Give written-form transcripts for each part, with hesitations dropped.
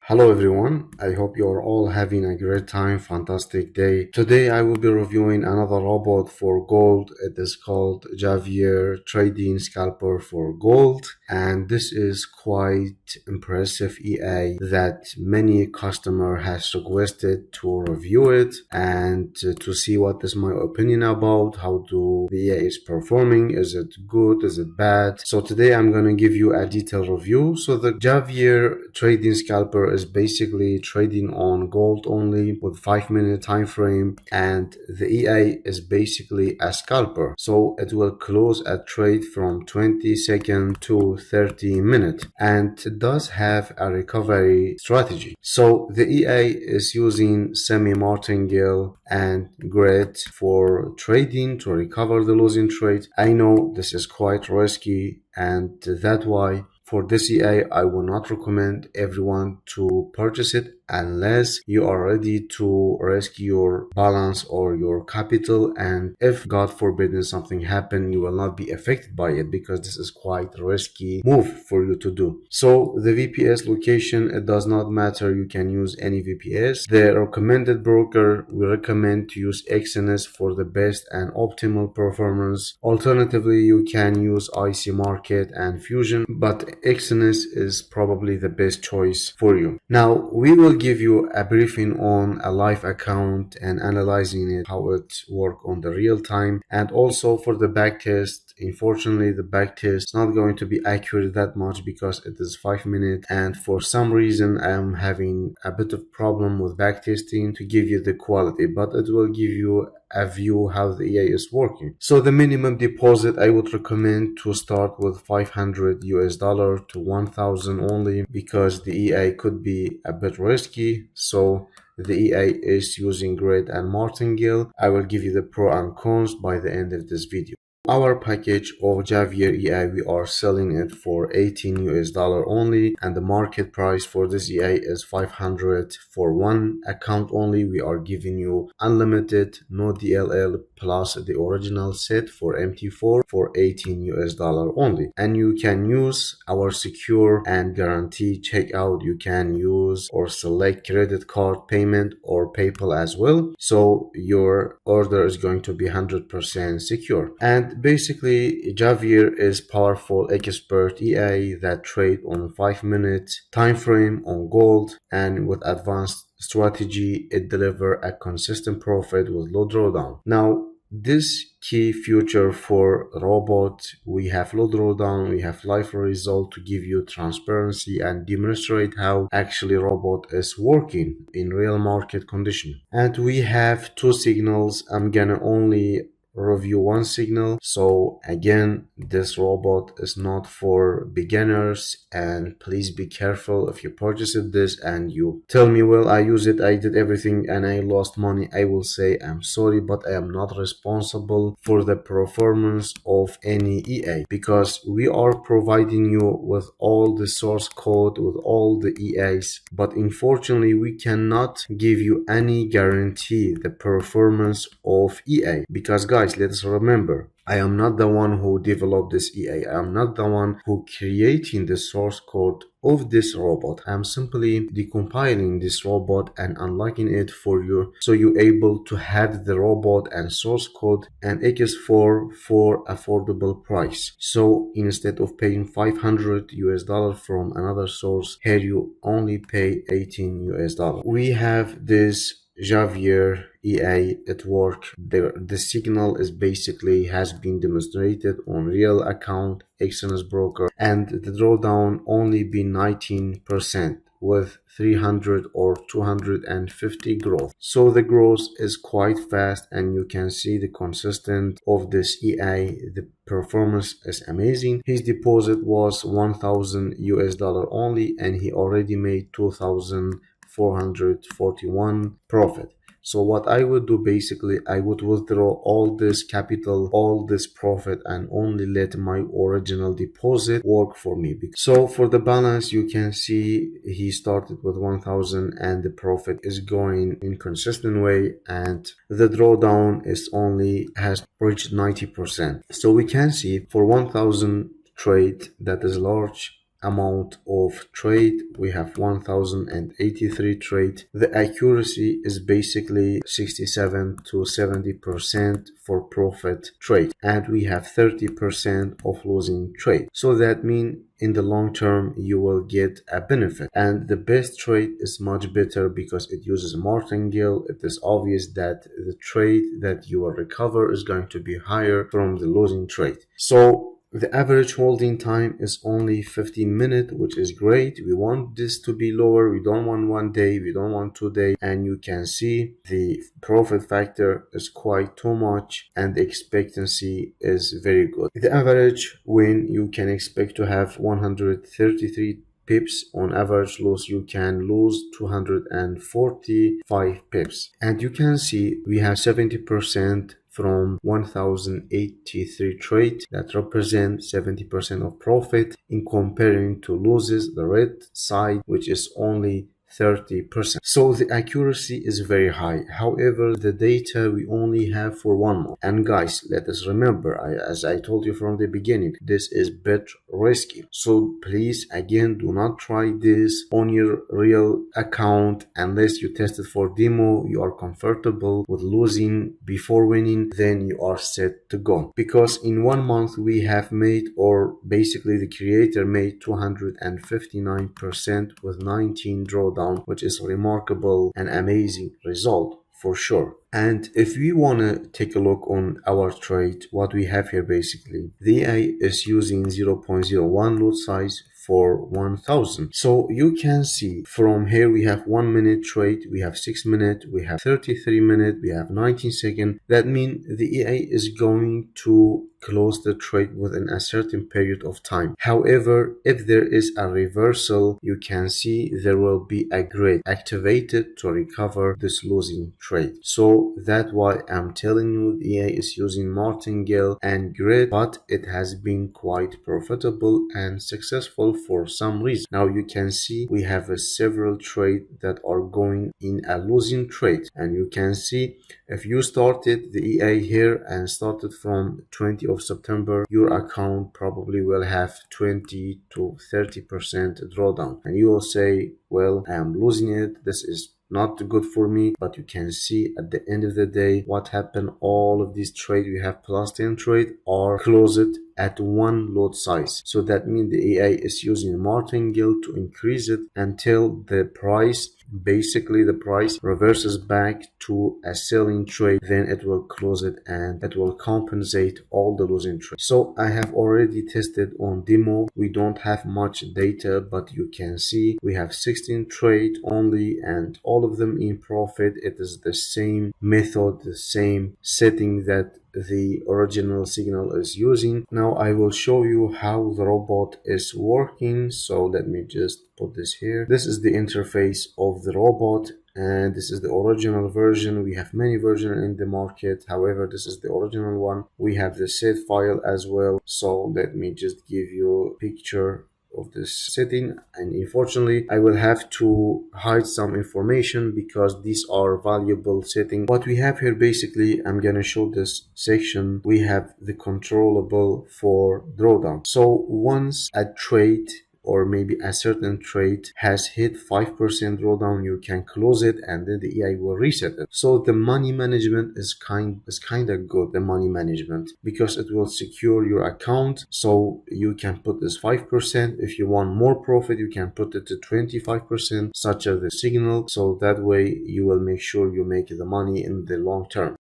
Hello everyone, I hope you're all having a great time, fantastic day. Today I will be reviewing another robot for gold. It is called Javier Trading Scalper for Gold, and this is quite impressive EA that many customer has requested to review it and to see what is my opinion about how the EA is performing. Is it good? Is it bad? So today I'm going to give you a detailed review. So the Javier Trading Scalper is basically trading on gold only with 5-minute time frame, and the EA is basically a scalper, so it will close a trade from 20 seconds to 30 minutes, and it does have a recovery strategy. So the EA is using semi-martingale and grid for trading to recover the losing trade. I know this is quite risky, and that's why for this EA, I will not recommend everyone to purchase it unless you are ready to risk your balance or your capital, and if God forbid something happen, you will not be affected by it, because this is quite a risky move for you to do. So the VPS location, it does not matter, you can use any VPS. The recommended broker, we recommend to use Exness for the best and optimal performance. Alternatively, you can use IC Market and Fusion, but Exness is probably the best choice for you. Now we will give you a briefing on a live account and analyzing it, how it works on the real time, and also for the backtest. Unfortunately, the backtest is not going to be accurate that much because it is 5 minutes, and for some reason I am having a bit of problem with backtesting to give you the quality, but it will give you a view how the EA is working. So the minimum deposit, I would recommend to start with $500 to 1,000 only, because the EA could be a bit risky. So the EA is using grid and martingale. I will give you the pro and cons by the end of this video. Our package of Javier EA, we are selling it for $18 only, and the market price for this EA is 500 for one account only. We are giving you unlimited, no DLL, plus the original set for MT4 for $18 only, and you can use our secure and guaranteed checkout. You can use or select credit card payment or PayPal as well, so your order is going to be 100% secure. And basically, Javier is powerful expert EA that trade on 5-minute time frame on gold, and with advanced strategy it deliver a consistent profit with low drawdown. Now this key feature for robot, we have low drawdown, we have live result to give you transparency and demonstrate how actually robot is working in real market condition. And we have two signals. I'm gonna only review one signal. So again, this robot is not for beginners, and please be careful if you purchase this and you tell me, well, I use it, I did everything and I lost money. I will say I'm sorry, but I am not responsible for the performance of any EA, because we are providing you with all the source code, with all the EAs, but unfortunately we cannot give you any guarantee the performance of EA, because guys, let's remember, I am not the one who developed this EA. I am not the one who creating the source code of this robot. I'm simply decompiling this robot and unlocking it for you, so you're able to have the robot and source code and X4 for affordable price. So instead of paying $500 from another source, here you only pay $18. We have this Javier EA at work. The signal is basically has been demonstrated on real account Exness broker, and the drawdown only been 19% with 300 or 250 growth. So the growth is quite fast, and you can see the consistent of this EA. The performance is amazing. His deposit was $1,000 only, and he already made 2,441 profit. So what I would do, basically, I would withdraw all this capital, all this profit, and only let my original deposit work for me. So for the balance, you can see he started with 1,000 and the profit is going in consistent way, and the drawdown is only has reached 90%. So we can see for 1,000 trade that is large, amount of trade. We have 1083 trade. The accuracy is basically 67 to 70% for profit trade, and we have 30% of losing trade. So that means in the long term you will get a benefit, and the best trade is much better because it uses martingale. It is obvious that the trade that you will recover is going to be higher from the losing trade. So the average holding time is only 15 minutes, which is great. We want this to be lower. We don't want 1 day, we don't want 2 days. And you can see the profit factor is quite too much and the expectancy is very good. The average win you can expect to have 133 pips. On average loss you can lose 245 pips, and you can see we have 70% from 1083 trades. That represents 70% of profit in comparing to losses, the red side, which is only 30%. So the accuracy is very high. However, the data we only have for 1 month. And guys, let us remember, as I told you from the beginning, this is bet risky. So please, again, do not try this on your real account unless you test it for demo. You are comfortable with losing before winning, then you are set to go. Because in 1 month we have made, or basically the creator made 259% with 19 drawdowns, which is remarkable and amazing result for sure. And if we want to take a look on our trade, what we have here basically, the AI is using 0.01 lot size for 1000. So you can see from here we have 1 minute trade, we have 6 minutes, we have 33 minutes, we have 19 seconds. That means the AI is going to close the trade within a certain period of time. However, if there is a reversal, you can see there will be a grid activated to recover this losing trade. So that's why I'm telling you the AI is using martingale and grid, but it has been quite profitable and successful for some reason. Now you can see we have several trades that are going in a losing trade, and you can see if you started the EA here and started from 20 of September, your account probably will have 20 to 30% drawdown, and you will say, well, I am losing it, this is not good for me. But you can see at the end of the day what happened. All of these trades we have plus 10 trade are closed at 1 lot size. So that means the AI is using martingale to increase it until the price, basically the price reverses back to a selling trade, then it will close it and it will compensate all the losing trade. So I have already tested on demo. We don't have much data, but you can see we have 16 trade only and all of them in profit. It is the same method, the same setting that the original signal is using. Now I will show you how the robot is working. So let me just put this here. This is the interface of the robot, and this is the original version. We have many versions in the market, however this is the original one. We have the set file as well. So let me just give you a picture of this setting, and unfortunately I will have to hide some information because these are valuable settings. What we have here basically, I'm gonna show this section. We have the controllable for drawdown. So once a trade or maybe a certain trade has hit 5% drawdown, you can close it and then the AI will reset it. So the money management is kind of good, the money management, because it will secure your account. So you can put this 5%. If you want more profit, you can put it to 25%, such as the signal. So that way you will make sure you make the money in the long term.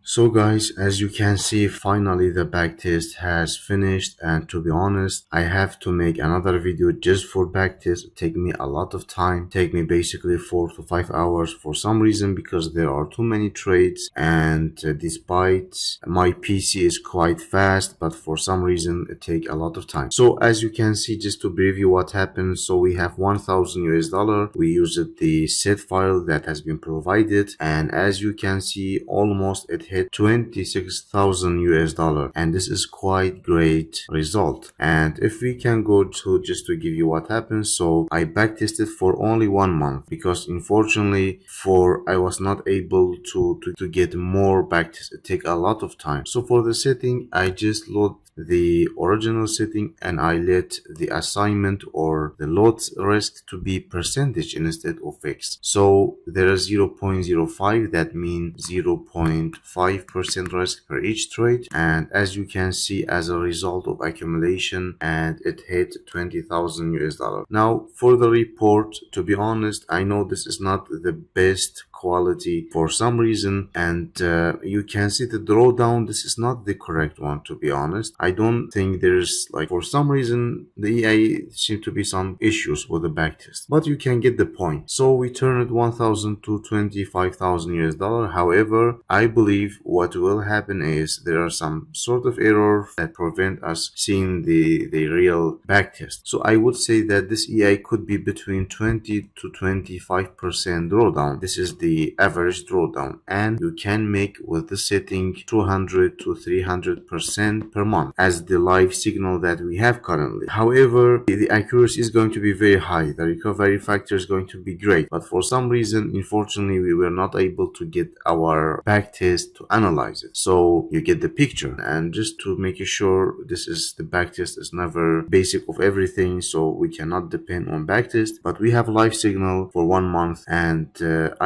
So guys, as you can see, finally the backtest has finished, and to be honest, I have to make another video just for backtest. It take me a lot of time, take me basically 4 to 5 hours for some reason, because there are too many trades, and despite my PC is quite fast, but for some reason it take a lot of time. So as you can see, just to preview what happened, so we have 1000 US dollar. We used the set file that has been provided, and as you can see, almost it hit 26,000 US dollar, and this is quite great result. And if we can go to just to give you what happens, so I backtested for only 1 month because unfortunately for I was not able to get more backtest. It take a lot of time. So for the setting, I just load the original setting and I let the assignment or the load risk to be percentage instead of fixed. So there is 0.05, that means 0.5% risk per each trade, and as you can see, as a result of accumulation, and it hit 20,000 US dollar. Now for the report, to be honest, I know this is not the best quality for some reason, and you can see the drawdown. This is not the correct one, to be honest. I don't think there's, like, for some reason the EA seem to be some issues with the backtest, but you can get the point. So we turned 1,000 to 25,000 US dollar. However, I believe what will happen is there are some sort of error that prevent us seeing the real backtest. So I would say that this EA could be between 20 to 25% drawdown. This is the average drawdown, and you can make with the setting 200 to 300% per month as the live signal that we have currently. However, the accuracy is going to be very high. The recovery factor is going to be great, but for some reason, unfortunately, we were not able to get our backtest to analyze it. So you get the picture, and just to make you sure, this is the backtest is never basic of everything, so we cannot depend on backtest, but we have live signal for 1 month, and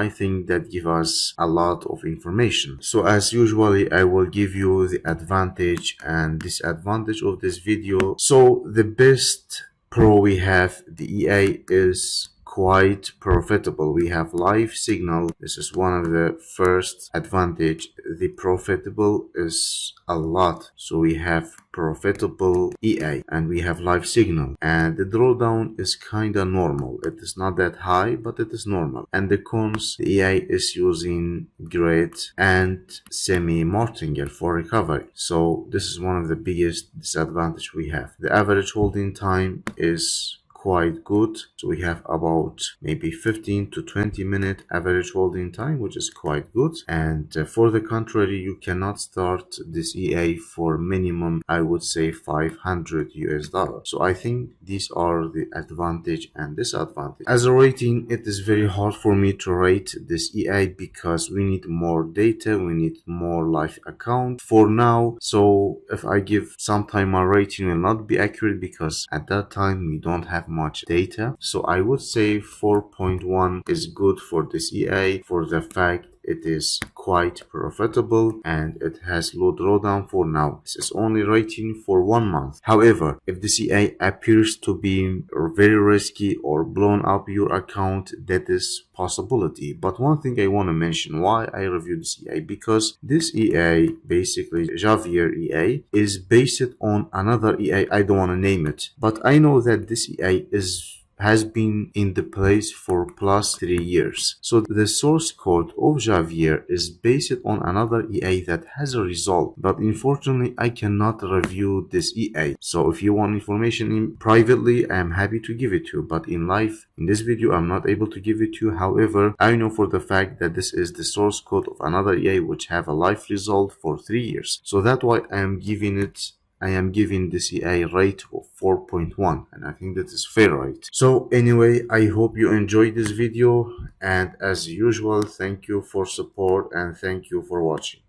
I think that give us a lot of information. So as usually, I will give you the advantage and disadvantage of this video. So the best pro we have, the EA is quite profitable. We have live signal. This is one of the first advantage. The profitable is a lot. So we have profitable EA and we have live signal, and the drawdown is kind of normal. It is not that high, but it is normal. And the cons, the EA is using grid and semi martingale for recovery. So this is one of the biggest disadvantage we have. The average holding time is quite good, so we have about maybe 15 to 20 minute average holding time, which is quite good. And for the contrary, you cannot start this EA for minimum, I would say, 500 US dollars. So I think these are the advantage and disadvantage. As a rating, it is very hard for me to rate this EA because we need more data, we need more live account for now. So if I give some time, my rating will not be accurate because at that time we don't have much data. So I would say 4.1 is good for this EA for the fact it is quite profitable and it has low drawdown for now. This is only rating for 1 month. However, if the CA appears to be very risky or blown up your account, that is possibility. But one thing I want to mention why I reviewed this EA, because this EA, basically Javier EA, is based on another EA. I don't want to name it, but I know that this EA has been in the place for plus 3 years. So the source code of Javier is based on another EA that has a result, but unfortunately I cannot review this EA. So if you want information privately, I am happy to give it to you, but in live, in this video, I'm not able to give it to you. However, I know for the fact that this is the source code of another EA which have a live result for 3 years. So that's why I am giving this EA rate of 4.1, and I think that is fair rate. So anyway, I hope you enjoyed this video, and as usual, thank you for support and thank you for watching.